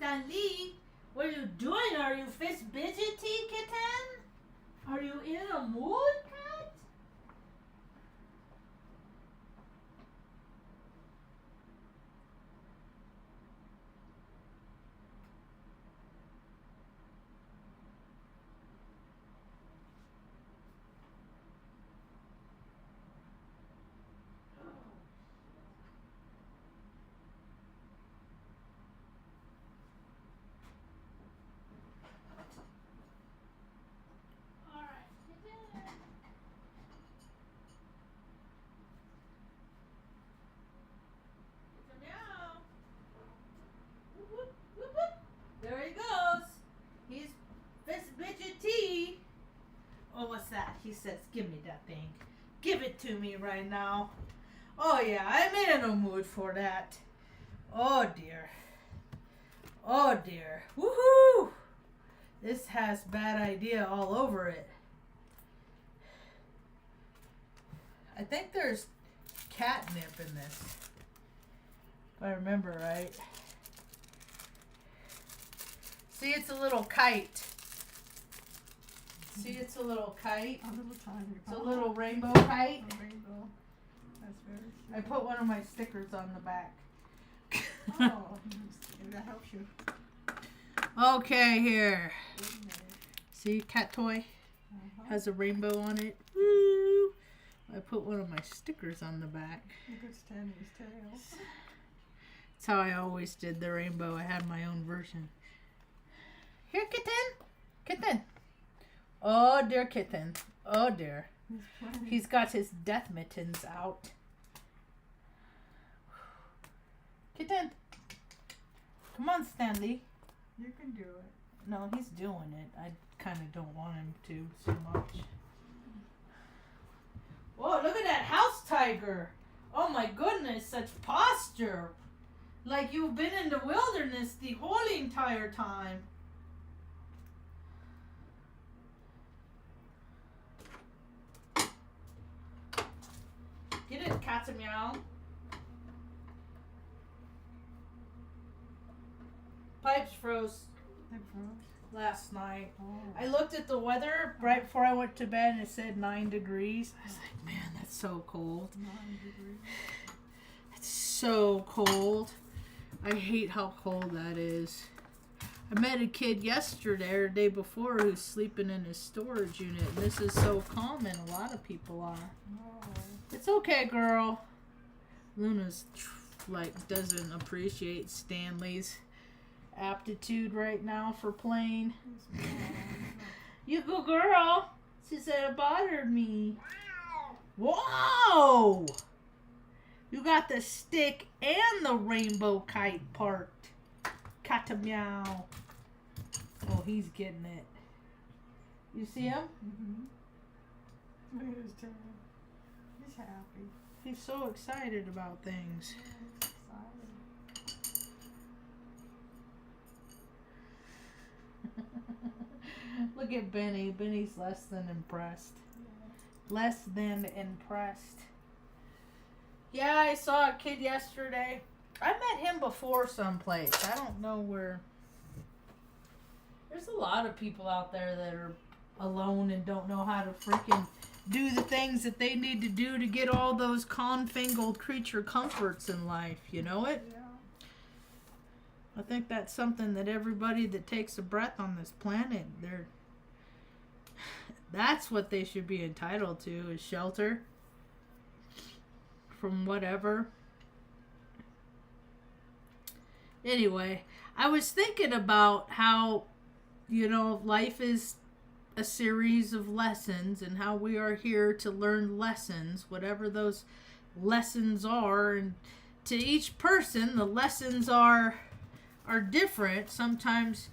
Stanley, what are you doing? Are you fist fidgety, kitten? Are you in a mood, cat? There he goes. He's fist fidgety. Oh, what's that? He says, give me that thing. Give it to me right now. Oh, yeah, I'm in a mood for that. Oh, dear. Oh, dear. Woohoo! This has bad idea all over it. I think there's catnip in this. If I remember right. See, it's a little kite. See, it's a little kite. A little tiny. It's a little rainbow kite. A rainbow. That's very cute. I put one of my stickers on the back. Oh, that helps you. Okay, here. See, cat toy has a rainbow on it. Woo! I put one of my stickers on the back. Look at Stanley's tail. That's how I always did the rainbow. I had my own version. Here, kitten. Kitten. Oh, dear kitten. Oh, dear. He's got his death mittens out. Kitten. Come on, Stanley. You can do it. No, he's doing it. I kind of don't want him to so much. Whoa, look at that house tiger. Oh my goodness, such posture. Like you've been in the wilderness the whole entire time. Get it, cat meow. Pipes froze last night. Oh. I looked at the weather right before I went to bed and it said 9 degrees. I was like, man, that's so cold. 9 degrees. It's so cold. I hate how cold that is. I met a kid yesterday or the day before who's sleeping in his storage unit. And this is so common. A lot of people are. Oh. It's okay, girl. Luna's like doesn't appreciate Stanley's aptitude right now for playing. You go, girl. She said it bothered me. Whoa! You got the stick and the rainbow kite part. Cat meow. Oh, he's getting it. You see him? Mm-hmm. Look at his tail. He's happy. He's so excited about things. He's excited. Look at Benny. Benny's less than impressed. Less than impressed. Yeah, I saw a kid yesterday. I met him before someplace. I don't know where. There's a lot of people out there that are alone and don't know how to freaking do the things that they need to do to get all those confangled creature comforts in life. You know it? Yeah. I think that's something that everybody that takes a breath on this planet, that's what they should be entitled to, is shelter from whatever. Anyway, I was thinking about how, life is a series of lessons and how we are here to learn lessons, whatever those lessons are. And to each person, the lessons are different. Sometimes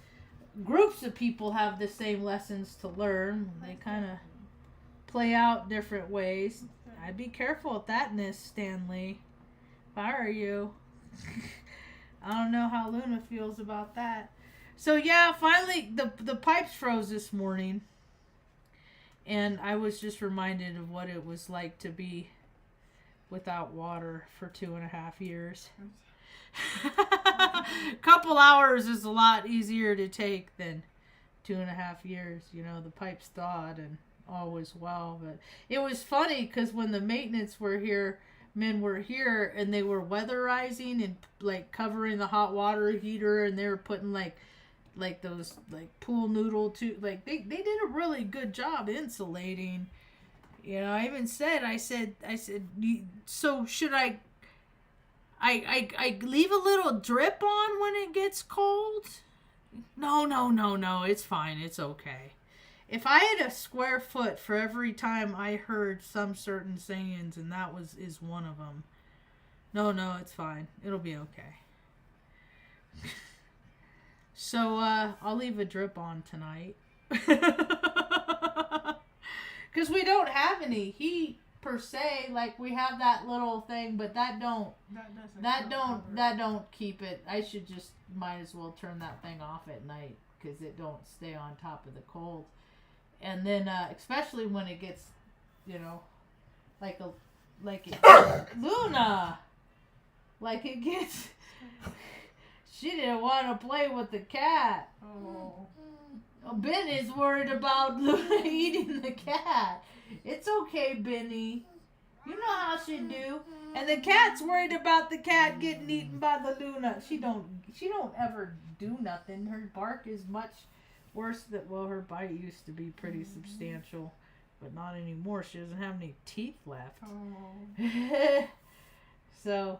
groups of people have the same lessons to learn. They kind of play out different ways. I'd be careful with that, Miss Stanley. If I were you. I don't know how Luna feels about that. So yeah, finally the pipes froze this morning. And I was just reminded of what it was like to be without water for 2.5 years. Couple hours is a lot easier to take than 2.5 years. You know, the pipes thawed and all was well. But it was funny because when the maintenance men were here and they were weatherizing and like covering the hot water heater, and they were putting like those like pool noodle to like they did a really good job insulating. You know, I even said I said so should I leave a little drip on when it gets cold? No, it's fine, it's okay. If I had a square foot for every time I heard some certain sayings, and that is one of them. No, it's fine. It'll be okay. So, I'll leave a drip on tonight. Because we don't have any heat per se. Like, we have that little thing, but that don't keep it. I should just might as well turn that thing off at night because it don't stay on top of the cold. And then, especially when it gets, you know, Luna, like it gets. She didn't want to play with the cat. Oh. Benny's worried about Luna eating the cat. It's okay, Benny. You know how she do. And the cat's worried about the cat getting eaten by the Luna. She don't ever do nothing. Her bark is much worse than, well, her bite used to be pretty substantial, but not anymore. She doesn't have any teeth left. Oh. So,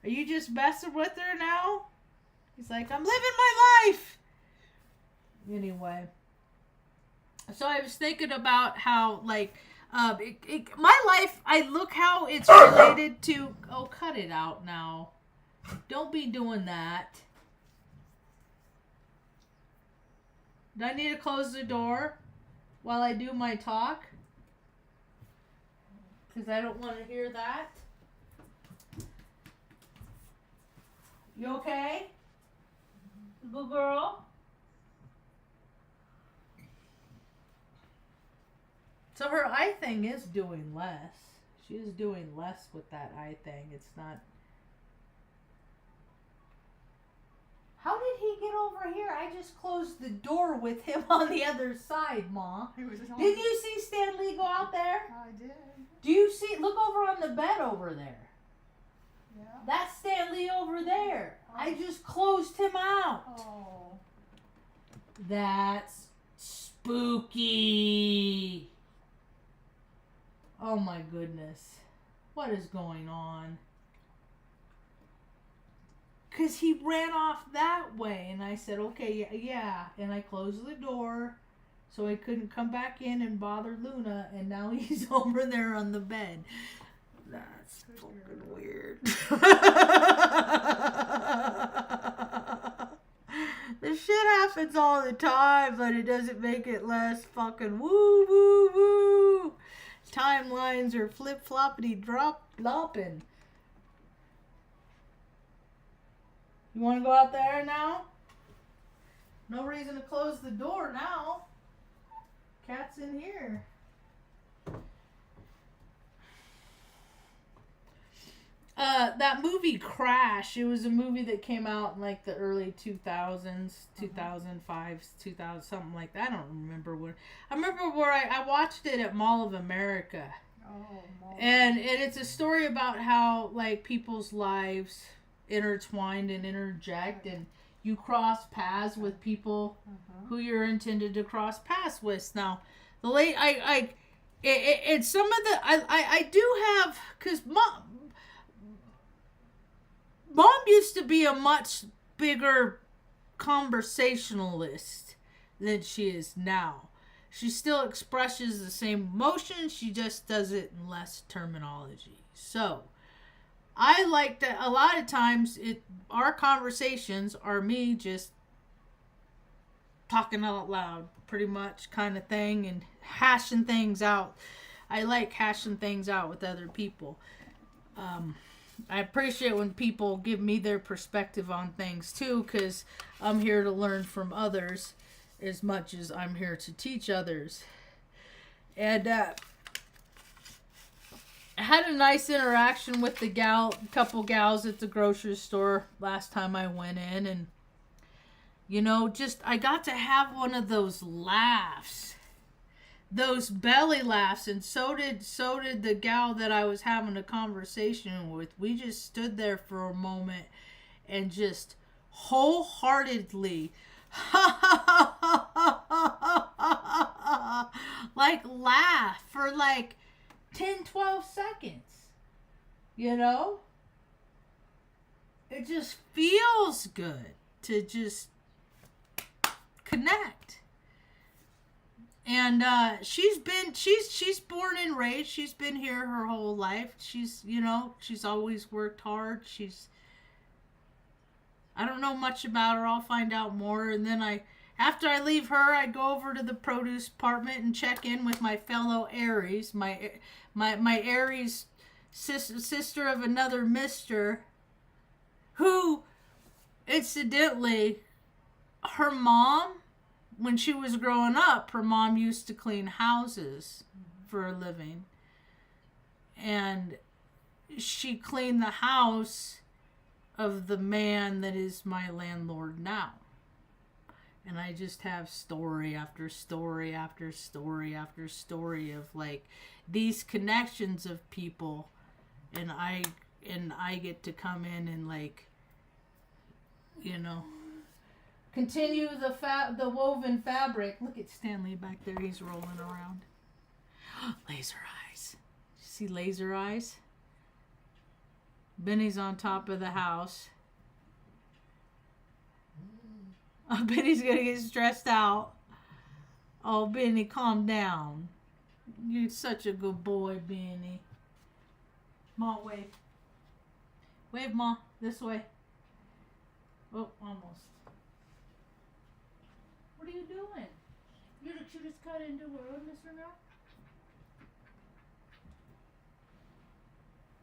are you just messing with her now? He's like, I'm living my life. Anyway, so I was thinking about how, like, my life, I look how it's related to, oh, cut it out now. Don't be doing that. Do I need to close the door while I do my talk? Because I don't want to hear that. You okay? Good girl? So her eye thing is doing less. She is doing less with that eye thing. It's not... How did he get over here? I just closed the door with him on the other side, Ma. Did you see Stan Lee go out there? I did. Do you see? Look over on the bed over there. Yeah. That's Stan Lee over there. Oh. I just closed him out. Oh. That's spooky. Oh my goodness. What is going on? Because he ran off that way. And I said, okay, yeah. And I closed the door so I couldn't come back in and bother Luna. And now he's over there on the bed. That's fucking weird. This shit happens all the time, but it doesn't make it less fucking woo, woo, woo. Timelines are flip-floppity drop-lopping. You want to go out there now? No reason to close the door now. Cat's in here. That movie Crash, it was a movie that came out in like the early 2000s, 2005, 2000, something like that. I don't remember when. I remember where I watched it at Mall of America. Oh, and it's a story about how like people's lives intertwined and interject, and you cross paths with people who you're intended to cross paths with. Now, the late it's some of the I do have, because Mom used to be a much bigger conversationalist than she is now. She still expresses the same emotions, she just does it in less terminology. So, I like that a lot of times our conversations are me just talking out loud, pretty much kind of thing, and hashing things out. I like hashing things out with other people. I appreciate when people give me their perspective on things too, because I'm here to learn from others as much as I'm here to teach others. And I had a nice interaction with the couple gals at the grocery store last time I went in, and just I got to have one of those laughs, those belly laughs, and so did the gal that I was having a conversation with. We just stood there for a moment and just wholeheartedly like laugh for like 10-12 seconds. It just feels good to just connect. And she's born and raised. She's been here her whole life. She's always worked hard. I don't know much about her. I'll find out more. And then after I leave her, I go over to the produce department and check in with my fellow Aries, my Aries sister of another mister, who, incidentally, her mom, when she was growing up, her mom used to clean houses for a living. And she cleaned the house of the man that is my landlord now. And I just have story after story after story after story of like these connections of people, and I get to come in and like continue the woven fabric. Look at Stanley back there, he's rolling around. Laser eyes. See laser eyes? Benny's on top of the house. Oh, Benny's gonna get stressed out. Oh, Benny, calm down. You're such a good boy, Benny. Ma, wave. Wave, Ma. This way. Oh, almost. What are you doing? You just cut into a road, Mr. Now?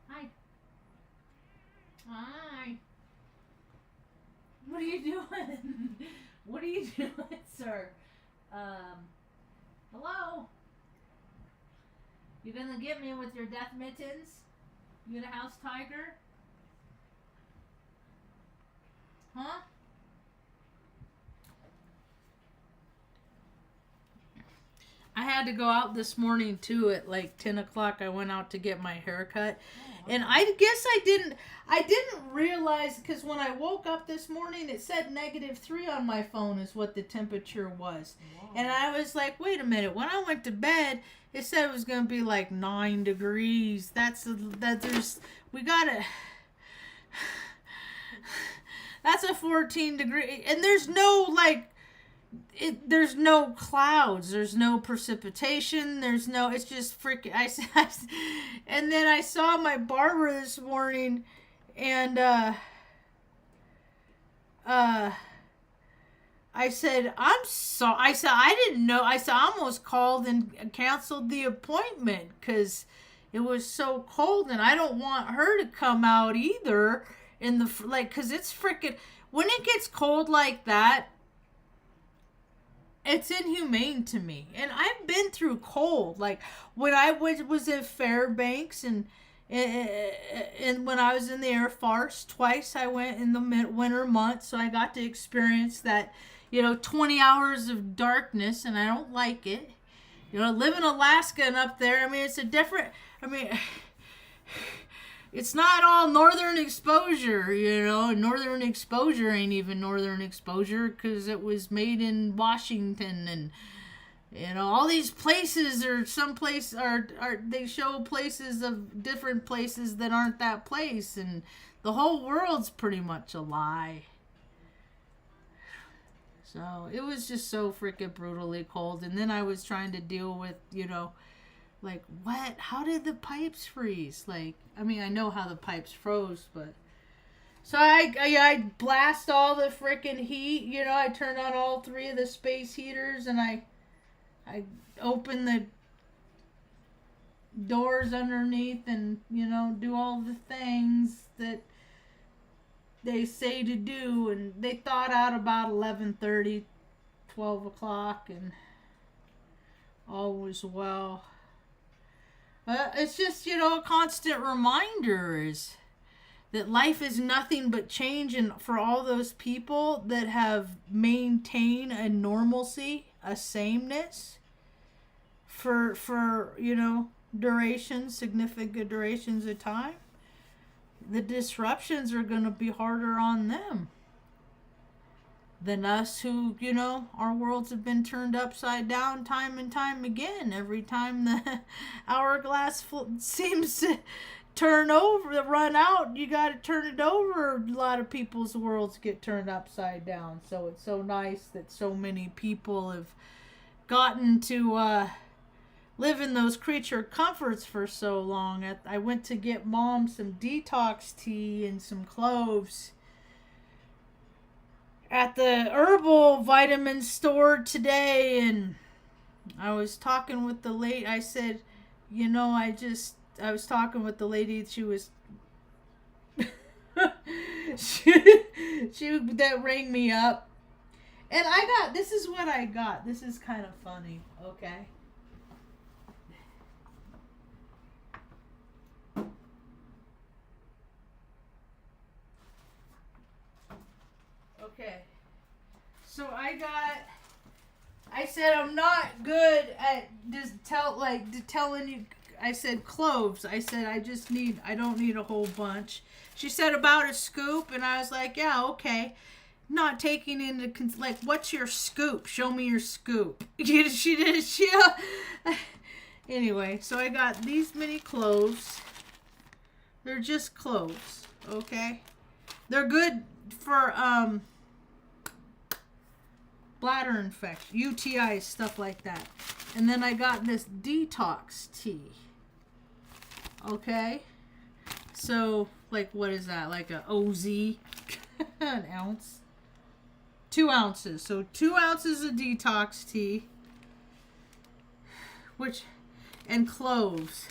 Hi. Hi. What are you doing? What are you doing, sir? Hello? You gonna get me with your death mittens? You the house tiger? Huh? I had to go out this morning too at like 10 o'clock. I went out to get my hair cut. And I guess I didn't realize, because when I woke up this morning, it said -3 on my phone is what the temperature was. Wow. And I was like, wait a minute. When I went to bed, it said it was going to be like 9 degrees. That's a 14 degree. And there's no like, there's no clouds, there's no precipitation, it's just freaking and then I saw my barber this morning, and I said I didn't know. I almost called and canceled the appointment because it was so cold, and I don't want her to come out either in the because it's freaking, when it gets cold like that, it's inhumane to me. And I've been through cold. Like when I was at Fairbanks and when I was in the Air Force, twice I went in the winter months. So I got to experience that, 20 hours of darkness, and I don't like it. Live in Alaska and up there, it's a different, it's not all northern exposure, Northern exposure ain't even northern exposure because it was made in Washington, and all these places they show places of different places that aren't that place, and the whole world's pretty much a lie. So it was just so freaking brutally cold, and then I was trying to deal with, like, what? How did the pipes freeze? Like, I know how the pipes froze, but... So I blast all the freaking heat, I turned on all 3 of the space heaters, and I open the doors underneath and, do all the things that they say to do, and they thawed out about 11:30, 12 o'clock, and all was well. It's just, a constant reminder is that life is nothing but change, and for all those people that have maintained a normalcy, a sameness for durations, significant durations of time, the disruptions are going to be harder on them than us who, our worlds have been turned upside down time and time again. Every time the hourglass seems to turn over, run out, you got to turn it over. A lot of people's worlds get turned upside down. So it's so nice that so many people have gotten to live in those creature comforts for so long. I went to get Mom some detox tea and some cloves at the herbal vitamin store today, and I was talking with the lady. I said, I was talking with the lady. She was she that rang me up, and this is what I got. This is kind of funny, okay? Okay, so I said I'm not good at telling you. I said cloves. I said I don't need a whole bunch. She said about a scoop, and I was like, yeah, okay. Not taking into what's your scoop? Show me your scoop. She did. Anyway, so I got these mini cloves. They're just cloves, okay? They're good for bladder infection, UTIs, stuff like that. And then I got this detox tea. Okay? So, what is that? Like a OZ? An ounce? 2 ounces. So 2 ounces of detox tea. And cloves.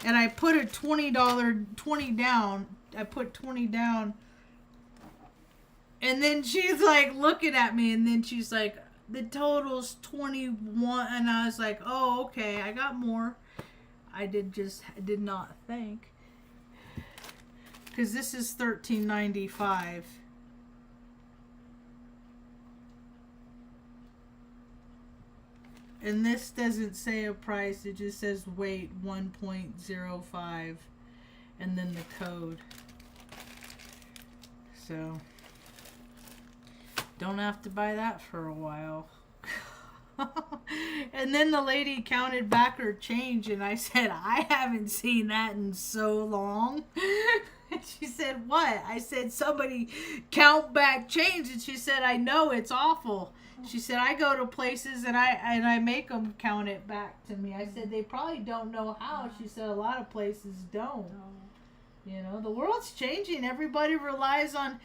And I put a $20 down. I put 20 down. And then she's looking at me, and then she's like, the total's 21. And I was like, oh, okay, I got more. I did not think. Because this is $13.95. And this doesn't say a price, it just says weight 1.05. And then the code. So don't have to buy that for a while. And then the lady counted back her change, and I said, I haven't seen that in so long. And she said, what? I said, somebody count back change. And she said, I know, it's awful. She said, I go to places and I make them count it back to me. I said, they probably don't know how. She said, a lot of places don't. The world's changing. Everybody relies on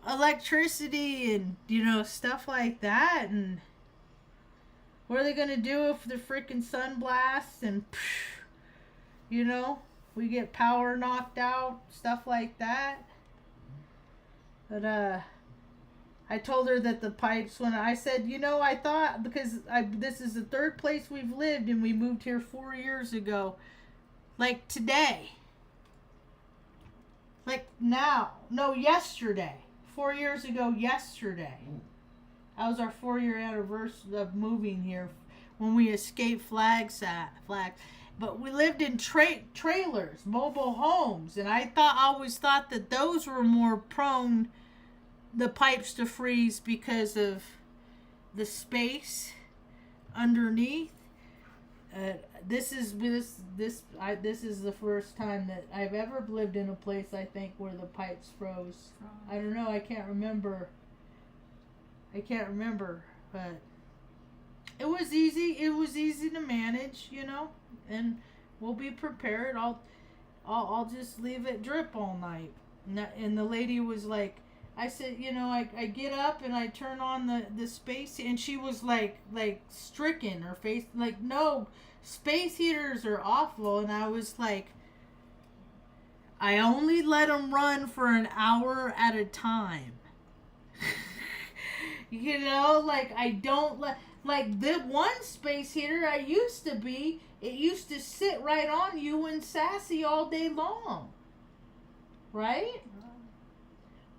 electricity and stuff like that, and what are they gonna do if the freaking sun blasts and we get power knocked out, stuff like that. But I told her that the pipes, when I said, I thought, because this is the third place we've lived, and we moved here 4 years ago, today, yesterday. 4 years ago yesterday. That was our 4-year anniversary of moving here, when we escaped flags. But we lived in trailers, mobile homes, and I always thought that those were more prone, the pipes, to freeze because of the space underneath. This is the first time that I've ever lived in a place, I think, where the pipes froze. I don't know. I can't remember, but it was easy. It was easy to manage, and we'll be prepared. I'll just leave it drip all night. And the lady was like, I said, I get up and I turn on the space, and she was like stricken, her face, no, space heaters are awful. And I was like, I only let them run for an hour at a time. I don't Like the one space heater I used to be, it used to sit right on you and sassy all day long. Right?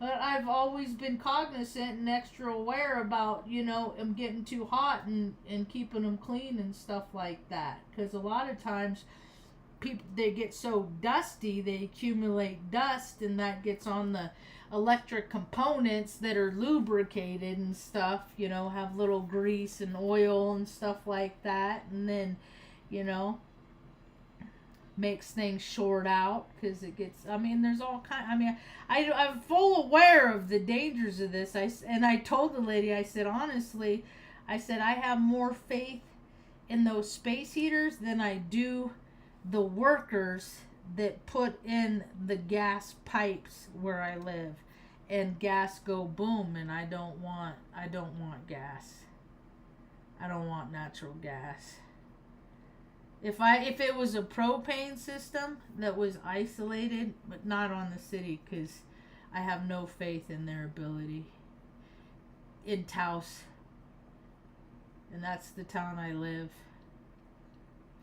But I've always been cognizant and extra aware about, them getting too hot and keeping them clean and stuff like that. Because a lot of times people, they get so dusty, they accumulate dust, and that gets on the electric components that are lubricated and stuff, have little grease and oil and stuff like that. And then, makes things short out because it gets, there's all kind, I'm full aware of the dangers of this. I told the lady, I said, honestly, I have more faith in those space heaters than I do the workers that put in the gas pipes where I live, and gas go boom, and I don't want gas. I don't want natural gas. If it was a propane system that was isolated, but not on the city, because I have no faith in their ability. In Taos. And that's the town I live.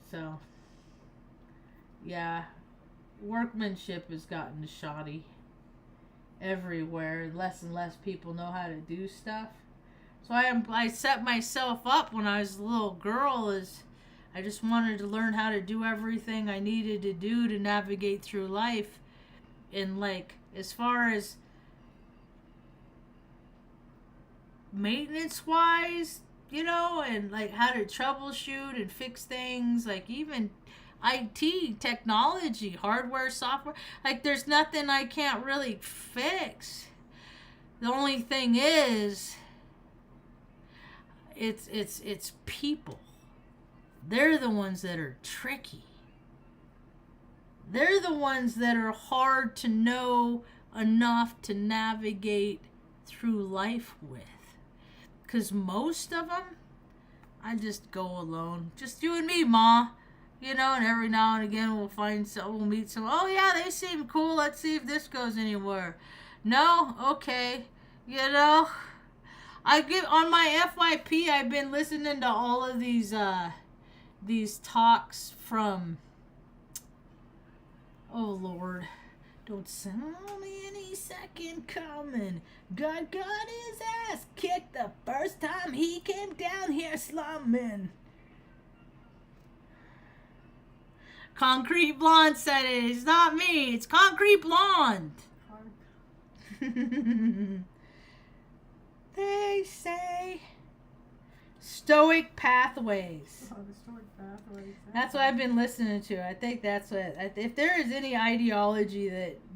So, yeah, workmanship has gotten shoddy everywhere. Less and less people know how to do stuff. So I set myself up when I was a little girl as I just wanted to learn how to do everything I needed to do to navigate through life. And like, as far as maintenance wise, and like how to troubleshoot and fix things, like even IT, technology, hardware, software, like there's nothing I can't really fix. The only thing is, it's people. They're the ones that are tricky. They're the ones that are hard to know enough to navigate through life with. Because most of them, I just go alone. Just you and me, Ma. And every now and again we'll meet some, oh yeah, they seem cool. Let's see if this goes anywhere. No? Okay. On my FYP, I've been listening to all of these talks from, oh Lord, don't send me any second coming. God got his ass kicked the first time he came down here slumming. Concrete Blonde said it. It's not me. It's Concrete Blonde. They say Stoic Pathways. Oh, the Stoic Pathways. That's what I've been listening to. I think that's what. If there is any ideology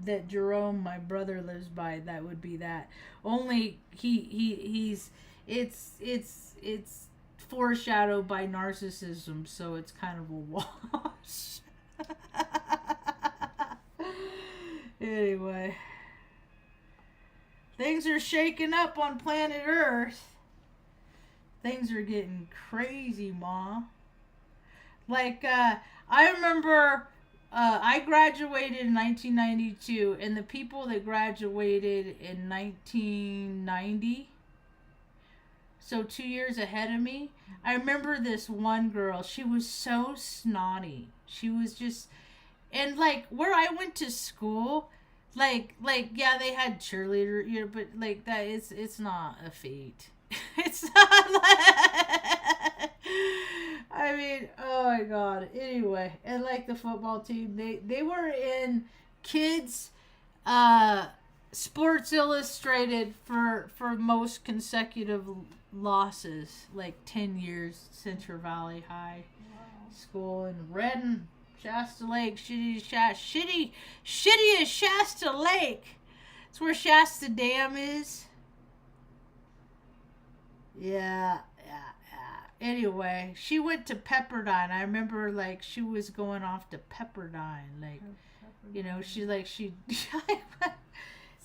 that Jerome, my brother, lives by, that would be that. Only he's it's foreshadowed by narcissism, so it's kind of a wash. Anyway, things are shaking up on planet Earth. Things are getting crazy, Ma. Like, I remember I graduated in 1992, and the people that graduated in 1990, so 2 years ahead of me, I remember this one girl. She was so snotty. She was just, and like where I went to school, like yeah, they had cheerleader, but like that, it's not a feat. It's not like, oh my God. Anyway, and like the football team, they were in kids Sports Illustrated for most consecutive losses, like 10 years. Central Valley High School in Redden, Shasta Lake, shitty as Shasta Lake. It's where Shasta Dam is. Yeah. Anyway, she went to Pepperdine. I remember, like, she was going off to Pepperdine. Like, she it's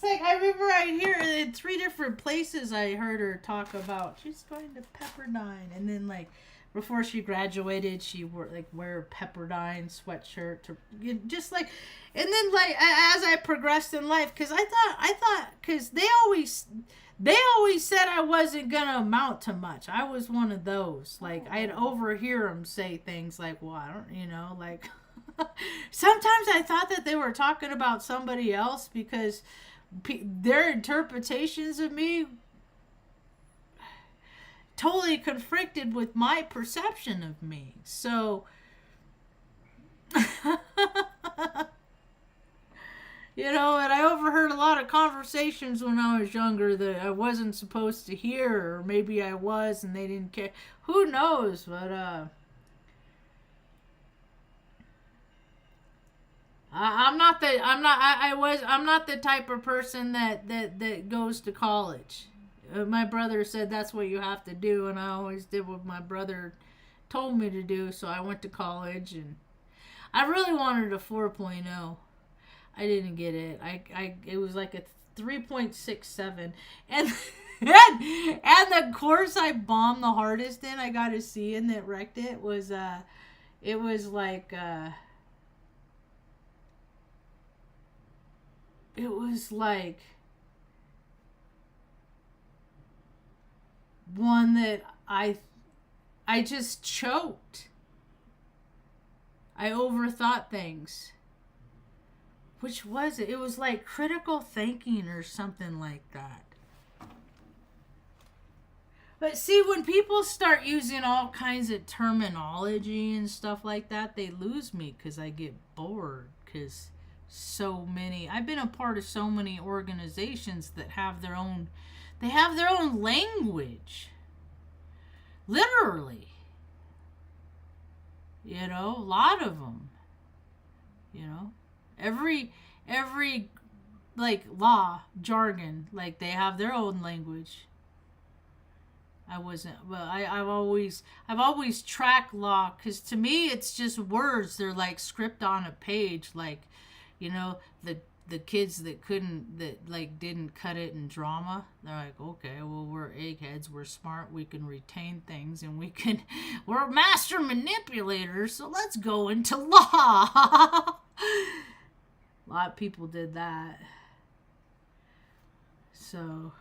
like, I remember I hear in 3 different places I heard her talk about she's going to Pepperdine. And then, like, before she graduated, she wore, like, wear a Pepperdine sweatshirt to just like, and then like as I progressed in life, because I thought because They always said I wasn't going to amount to much. I was one of those. Like, I'd overhear them say things like, well, I don't, like, sometimes I thought that they were talking about somebody else because their interpretations of me totally conflicted with my perception of me. So, and I overheard a lot of conversations when I was younger that I wasn't supposed to hear, or maybe I was and they didn't care. Who knows? But I'm not the type of person that goes to college. My brother said that's what you have to do, and I always did what my brother told me to do. So I went to college, and I really wanted a 4.0. I didn't get it. It was like a 3.67, and the course I bombed the hardest in, I got a C in that wrecked it was it was like one that I just choked. I overthought things. Which was it? It was like critical thinking or something like that. But see, when people start using all kinds of terminology and stuff like that, they lose me because I get bored. Because I've been a part of so many organizations that have their own language. Literally. A lot of them. Every like law jargon, like they have their own language. I've always tracked law because to me it's just words. They're like script on a page, like the kids that didn't cut it in drama. They're like, okay, well, we're eggheads, we're smart, we can retain things, and we're master manipulators, so let's go into law. A lot of people did that. So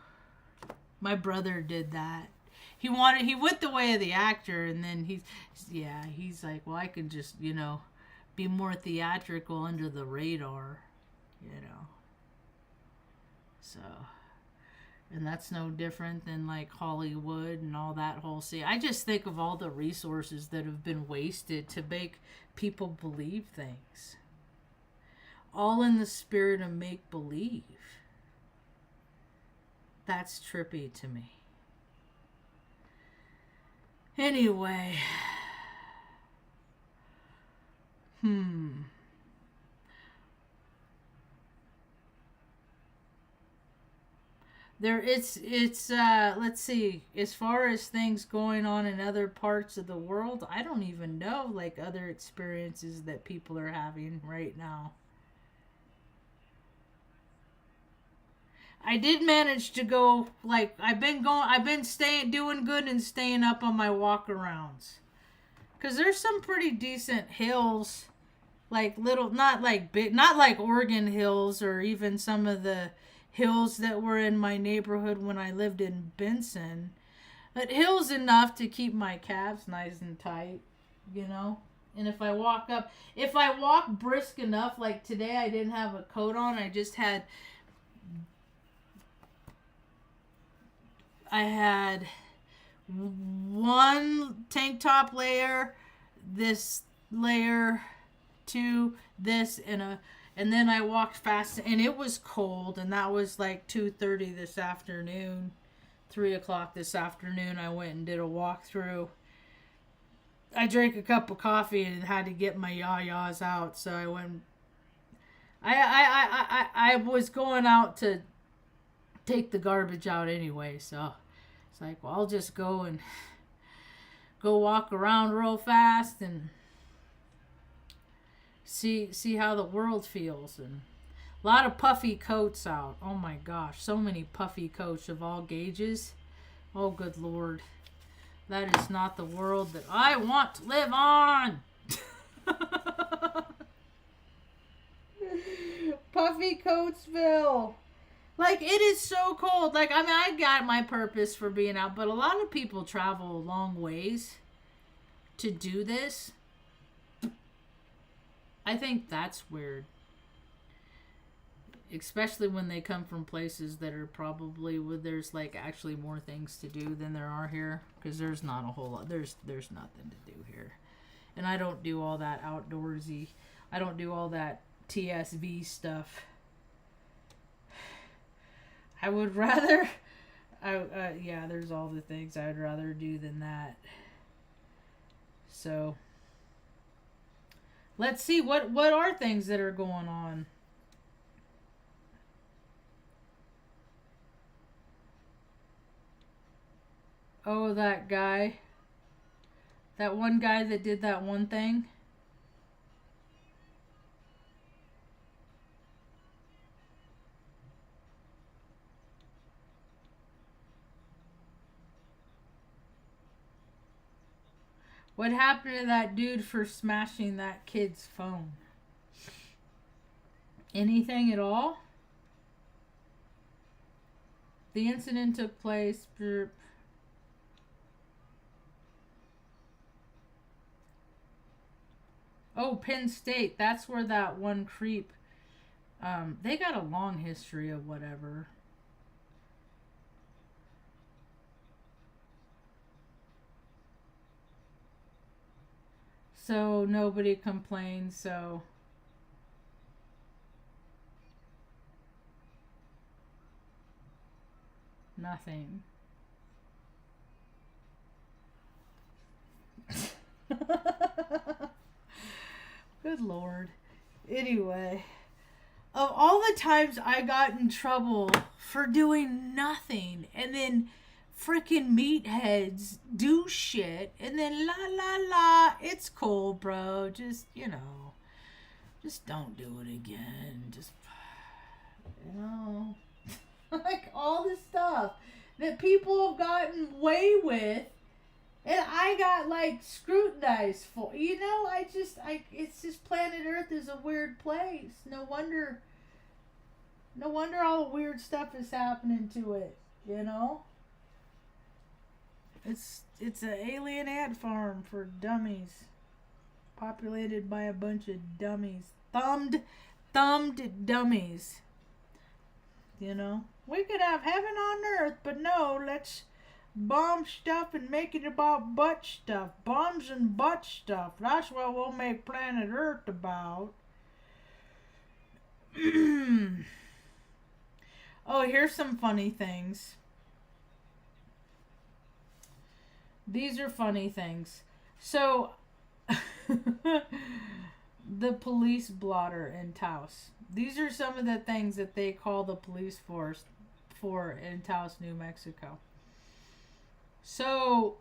my brother did that. He went the way of the actor, and then he's like, well, I can just, be more theatrical under the radar, So, and that's no different than like Hollywood and all that whole scene. I just think of all the resources that have been wasted to make people believe things. All in the spirit of make-believe. That's trippy to me. Anyway. Let's see, as far as things going on in other parts of the world, I don't even know, like, other experiences that people are having right now. I did manage to go, like, I've been doing good and staying up on my walk-arounds. Because there's some pretty decent hills, like little, not like Oregon hills or even some of the hills that were in my neighborhood when I lived in Benson. But hills enough to keep my calves nice and tight, And if I walk brisk enough, like today I didn't have a coat on, I had one tank top layer, this layer, two, this, and then I walked fast, and it was cold, and that was like 2:30 this afternoon, 3 o'clock this afternoon. I went and did a walkthrough. I drank a cup of coffee and had to get my yah-yahs out, so I went. I was going out to take the garbage out anyway, so it's like, well, I'll just go walk around real fast and see how the world feels. And a lot of puffy coats out. Oh my gosh, so many puffy coats of all gauges. Oh good Lord, that is not the world that I want to live on. Puffy Coatsville. Like, it is so cold. Like, I mean, I got my purpose for being out, but a lot of people travel long ways to do this. I think that's weird. Especially when they come from places that are probably where there's like actually more things to do than there are here. Because there's not a whole lot. There's nothing to do here. And I don't do all that outdoorsy. I don't do all that TSV stuff. I would rather, yeah, there's all the things I'd rather do than that. So, let's see, what are things that are going on? Oh, that guy. That one guy that did that one thing. What happened to that dude for smashing that kid's phone? Anything at all? The incident took place. Oh, Penn State. That's where that one creep. They got a long history of whatever. So nobody complains, so nothing. Good Lord. Anyway, of all the times I got in trouble for doing nothing, and then freaking meatheads do shit, and then la la la, it's cool, bro. Just, just don't do it again. Just, like all this stuff that people have gotten away with, and I got like scrutinized for. It's just planet Earth is a weird place. No wonder all the weird stuff is happening to it. It's an alien ant farm for dummies, populated by a bunch of dummies, thumbed dummies. We could have heaven on earth, but no, let's bomb stuff and make it about butt stuff. Bombs and butt stuff. That's what we'll make planet Earth about. Oh, here's some funny things. These are funny things. So, the police blotter in Taos. These are some of the things that they call the police force for in Taos, New Mexico. So,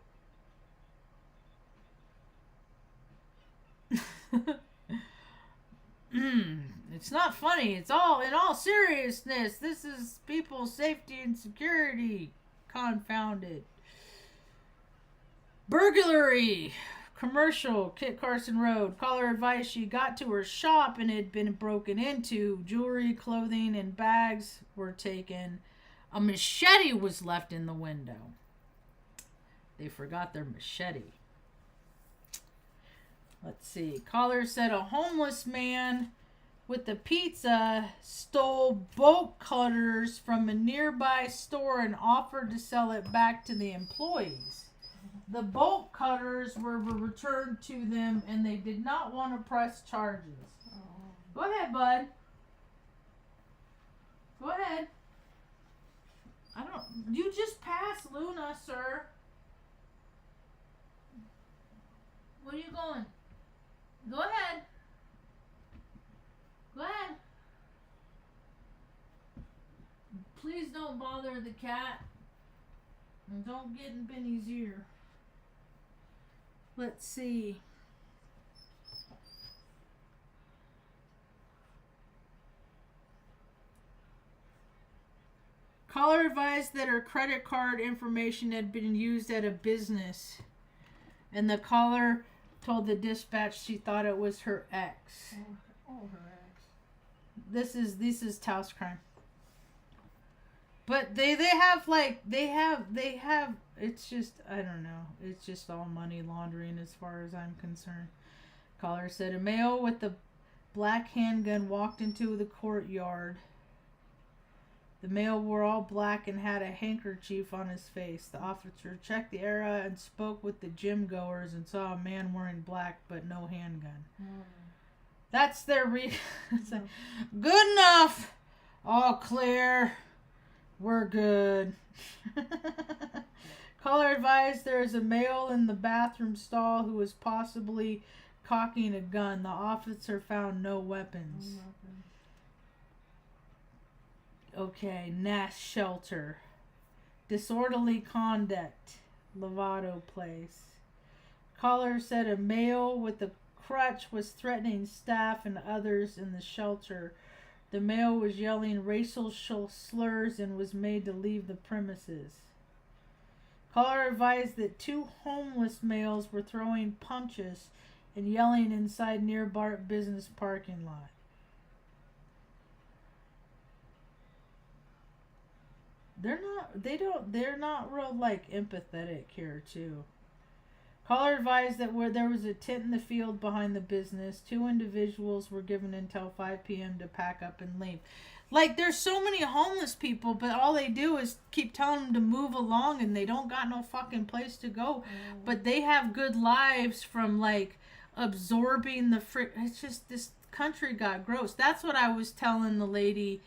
it's not funny. It's all, in all seriousness, this is people's safety and security. Confounded. Burglary. Commercial, Kit Carson Road. Caller advised she got to her shop and it had been broken into. Jewelry, clothing, and bags were taken. A machete was left in the window. They forgot their machete. Let's see. Caller said a homeless man with the pizza stole bolt cutters from a nearby store and offered to sell it back to the employees. The bolt cutters were returned to them and they did not want to press charges. Go ahead, bud. Go ahead. You just passed Luna, sir. Where are you going? Go ahead. Go ahead. Please don't bother the cat. And don't get in Benny's ear. Let's see. Caller advised that her credit card information had been used at a business. And the caller told the dispatch she thought it was her ex. Oh, her ex. This is Taos crime. But they have like they have it's just I don't know. It's just all money laundering as far as I'm concerned. Caller said a male with a black handgun walked into the courtyard. The male wore all black and had a handkerchief on his face. The officer checked the area and spoke with the gym goers and saw a man wearing black but no handgun. That's their good enough. All clear. We're good. Caller advised there is a male in the bathroom stall who was possibly cocking a gun. The officer found no weapons. Okay, Nash shelter. Disorderly conduct. Lovato place. Caller said a male with a crutch was threatening staff and others in the shelter. The male was yelling racial slurs and was made to leave the premises. Caller advised that 2 homeless males were throwing punches and yelling inside nearby business parking lot. They're not real like empathetic here too. Caller advised that where there was a tent in the field behind the business, 2 individuals were given until 5 p.m. to pack up and leave. Like, there's so many homeless people, but all they do is keep telling them to move along and they don't got no fucking place to go. But they have good lives from, like, absorbing the it's just, this country got gross. That's what I was telling the lady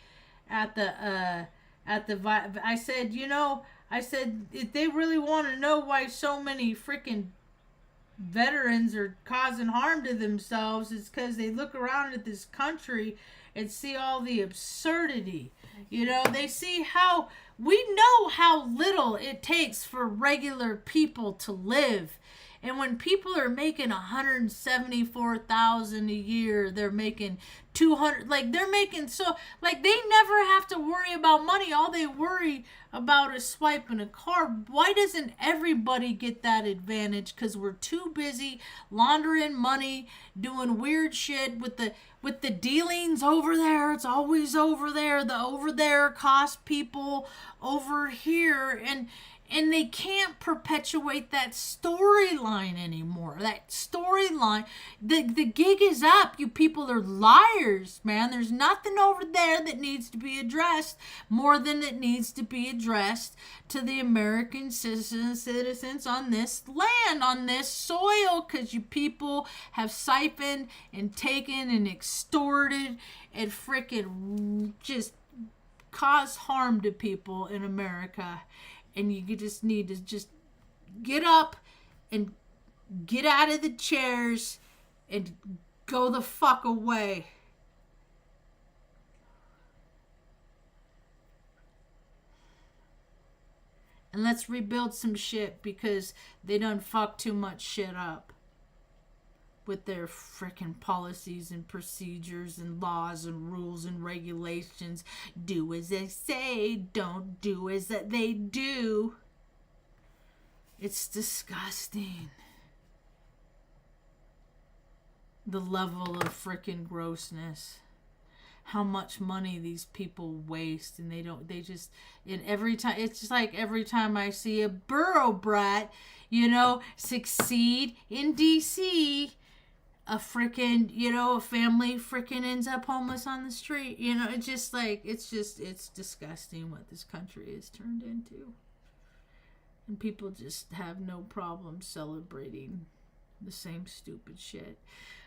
at the I said, if they really want to know why so many freaking veterans are causing harm to themselves, it's because they look around at this country and see all the absurdity. They see how we know how little it takes for regular people to live. And when people are making $174,000 a year, they're making 200, like they're making like they never have to worry about money. All they worry about is swiping a card. Why doesn't everybody get that advantage? Because we're too busy laundering money, doing weird shit with the dealings over there. It's always over there. The over there cost people over here, and they can't perpetuate that storyline anymore. That storyline, the gig is up. You people are liars, man. There's nothing over there that needs to be addressed more than it needs to be addressed to the American citizens on this land, on this soil, because you people have siphoned and taken and extorted and freaking just caused harm to people in America. And you just need to just get up and get out of the chairs and go the fuck away. And let's rebuild some shit, because they done fucked too much shit up with their frickin' policies and procedures and laws and rules and regulations. Do as they say, don't do as they do. It's disgusting. The level of frickin' grossness. How much money these people waste, and it's just like every time I see a borough brat, succeed in DC, a family freaking ends up homeless on the street. It's just like, it's disgusting what this country is turned into. And people just have no problem celebrating the same stupid shit.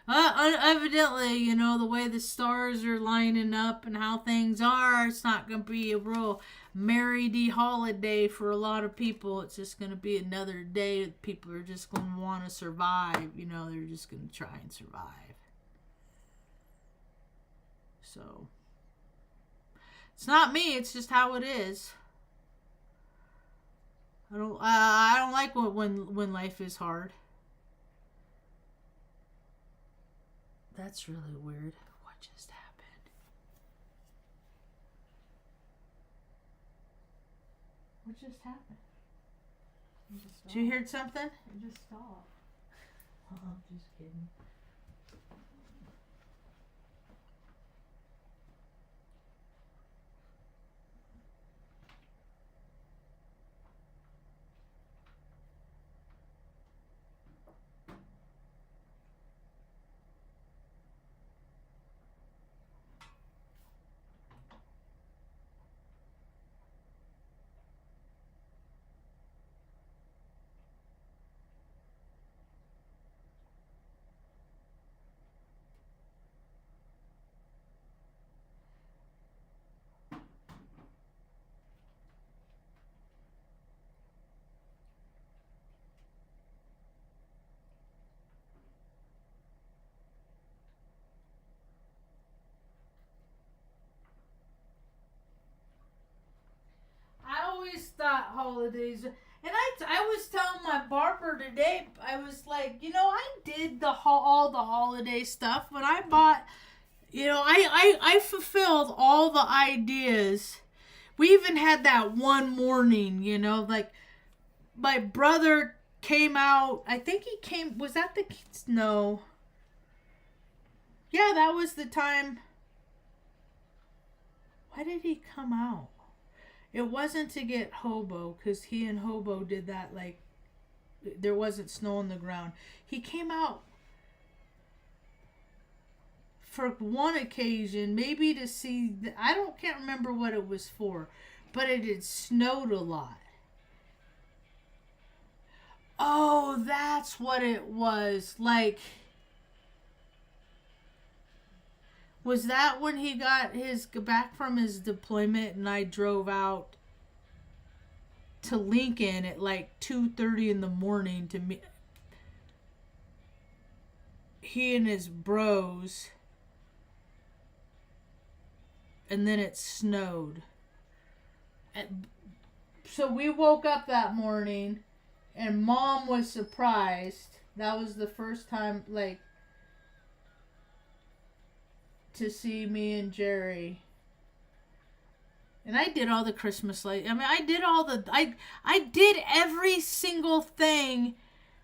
Evidently, the way the stars are lining up and how things are, it's not going to be a real merry holiday for a lot of people. It's just going to be another day that people are just going to want to survive. They're just going to try and survive. So, it's not me. It's just how it is. I don't like when life is hard. That's really weird. What just happened? What just happened? Did you hear something? It just stopped. Oh, I'm just kidding. holidays. And I was telling my barber today, I was like, I did all the holiday stuff, but I bought, I fulfilled all the ideas. We even had that one morning, like my brother came out. I think he came, was that the, no. Yeah, that was the time. Why did he come out? It wasn't to get Hobo, because he and Hobo did that, like, there wasn't snow on the ground. He came out for one occasion, maybe to see, can't remember what it was for, but it had snowed a lot. Oh, that's what it was. Like, was that when he got back from his deployment and I drove out to Lincoln at like 2:30 in the morning to meet he and his bros, and then it snowed. And so we woke up that morning and Mom was surprised. That was the first time, like, to see me and Jerry. And I did all the Christmas lights. I mean, I did all the... I did every single thing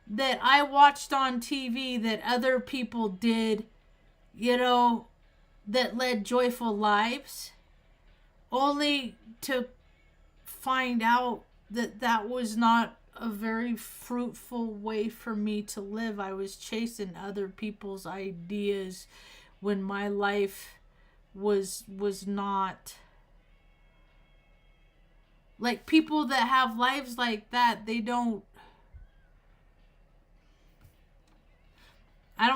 that I watched on TV that other people did, that led joyful lives. Only to find out that that was not a very fruitful way for me to live. I was chasing other people's ideas when my life was not, like, people that have lives like that, I don't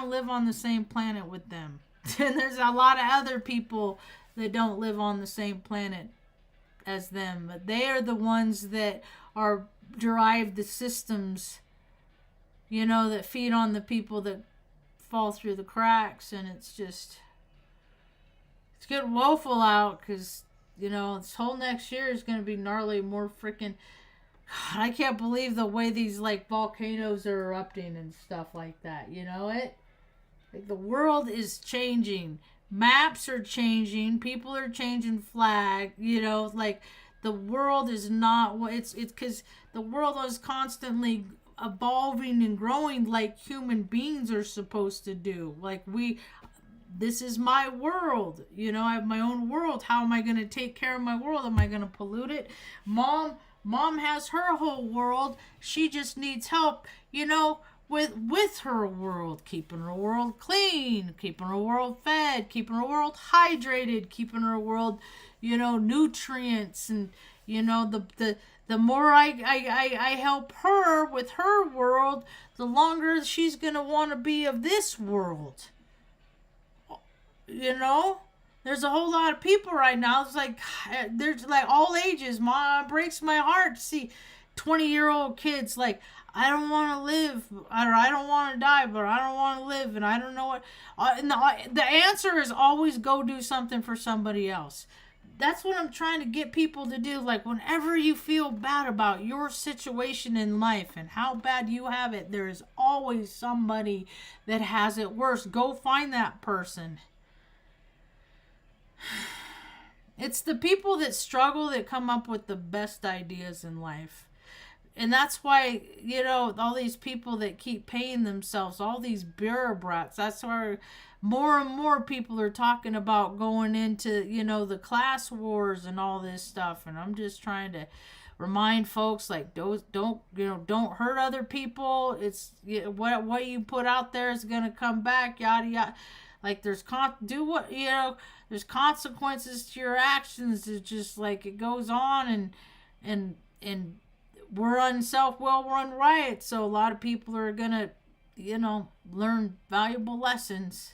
live on the same planet with them. And there's a lot of other people that don't live on the same planet as them, but they are the ones that derive the systems, that feed on the people that fall through the cracks. And it's getting woeful out, because this whole next year is going to be gnarly. More freaking, God, I can't believe the way these, like, volcanoes are erupting and stuff like that. Like, the world is changing, maps are changing, people are changing flag. Like, the world is not what it's because the world is constantly evolving and growing like human beings are supposed to do. Like, this is my world. I have my own world. How am I going to take care of my world? Am I going to pollute it? Mom has her whole world. She just needs help, with her world, keeping her world clean, keeping her world fed, keeping her world hydrated, keeping her world, nutrients. And, the more I help her with her world, the longer she's going to want to be of this world. There's a whole lot of people right now. It's like, there's like all ages. It breaks my heart to see 20-year-old kids like, I don't want to live, or I don't want to die, but I don't want to live, and I don't know what. And the answer is always go do something for somebody else. That's what I'm trying to get people to do. Like, whenever you feel bad about your situation in life and how bad you have it, there is always somebody that has it worse. Go find that person. It's the people that struggle that come up with the best ideas in life. And that's why, all these people that keep paying themselves, all these bureaucrats, that's why more and more people are talking about going into, the class wars and all this stuff. And I'm just trying to remind folks, like, don't hurt other people. It's what you put out there is going to come back, yada, yada. Like, there's consequences to your actions. It's just like it goes on, and we're on well-run riots, so a lot of people are gonna, learn valuable lessons.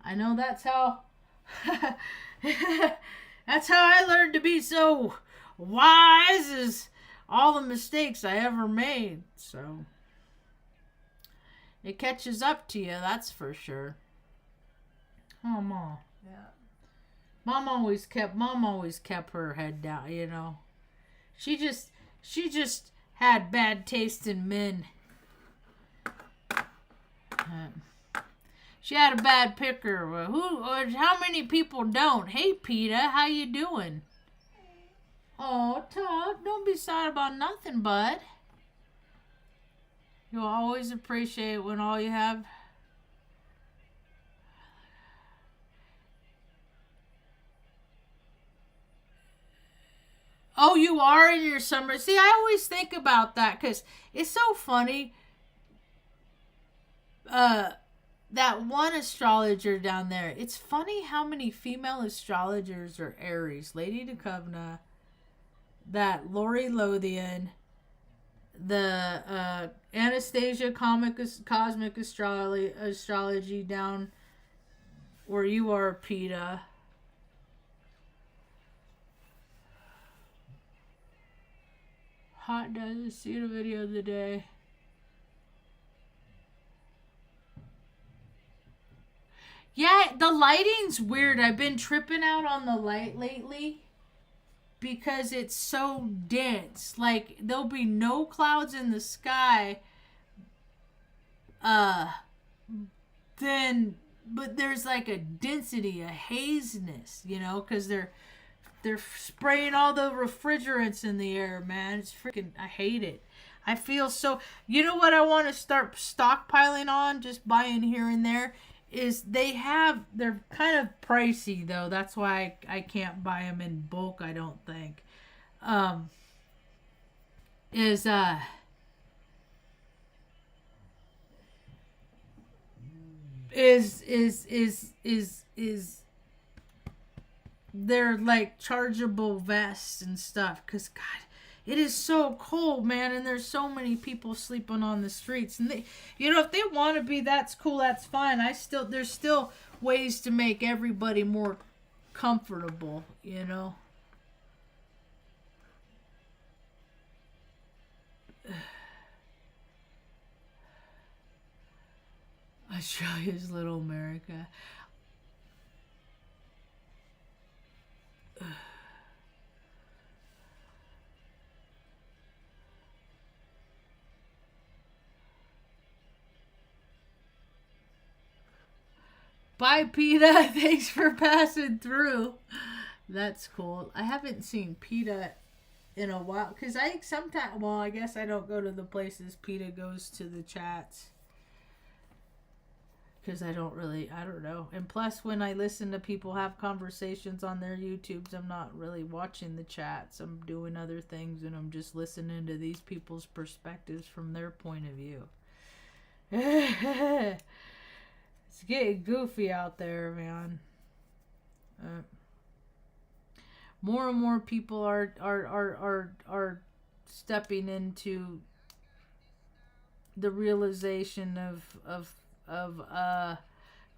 I know that's how I learned to be so wise, as all the mistakes I ever made. So it catches up to you, that's for sure. Oh, Mom. Yeah. Mom always kept her head down, She just had bad taste in men. She had a bad picker. How many people don't? Hey, PETA, how you doing? Oh, Todd, don't be sad about nothing, bud. You'll always appreciate when all you have. Oh, you are in your summer. See, I always think about that because it's so funny. That one astrologer down there. It's funny how many female astrologers are Aries. Lady Duchovna, that Lori Lothian, the Anastasia Cosmic Astrology down where you are, PETA. Hot does see the video of the day. Yeah, the lighting's weird. I've been tripping out on the light lately because it's so dense. Like, there'll be no clouds in the sky. But there's like a density, a haziness, you know, because they're spraying all the refrigerants in the air, man. It's freaking, I hate it. I feel so, you know what I want to start stockpiling on, just buying here and there, is they're kind of pricey, though. That's why I can't buy them in bulk, I don't think. They're like chargeable vests and stuff, because God, it is so cold, man, and there's so many people sleeping on the streets, and they, you know, if they want to be, that's cool, that's fine. There's still ways to make everybody more comfortable, you know. Australia's little America. Bye, PETA. Thanks for passing through. That's cool. I haven't seen PETA in a while. Because I guess I don't go to the places PETA goes to the chats. Because I don't know. And plus, when I listen to people have conversations on their YouTubes, I'm not really watching the chats. I'm doing other things, and I'm just listening to these people's perspectives from their point of view. It's getting goofy out there, man. More and more people are stepping into the realization of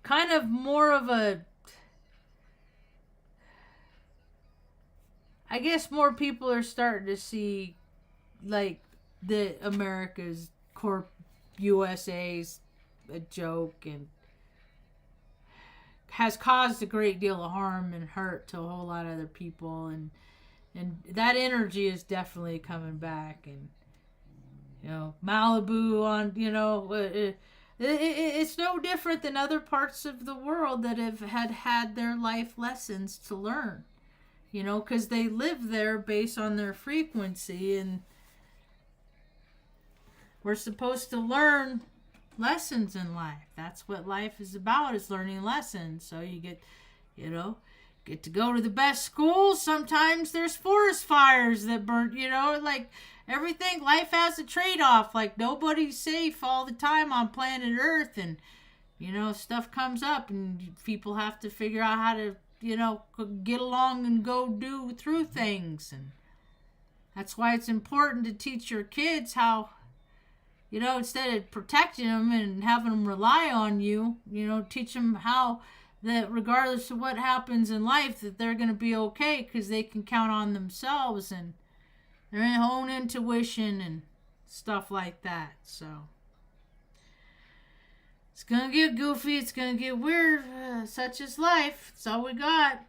kind of more of a, I guess more people are starting to see like the America's USA's a joke and has caused a great deal of harm and hurt to a whole lot of other people, and that energy is definitely coming back. And you know, Malibu on, you know, it's no different than other parts of the world that have had their life lessons to learn, you know, because they live there based on their frequency, and we're supposed to learn lessons in life. That's what life is about, is learning lessons. So you get to go to the best schools. Sometimes there's forest fires that burn, you know, like everything. Life has a trade-off. Like nobody's safe all the time on planet Earth, and you know, stuff comes up and people have to figure out how to, you know, get along and go do through things. And that's why it's important to teach your kids how, you know, instead of protecting them and having them rely on you, you know, teach them how that regardless of what happens in life, that they're going to be okay because they can count on themselves and their own intuition and stuff like that. So it's going to get goofy. It's going to get weird. Such is life. That's all we got.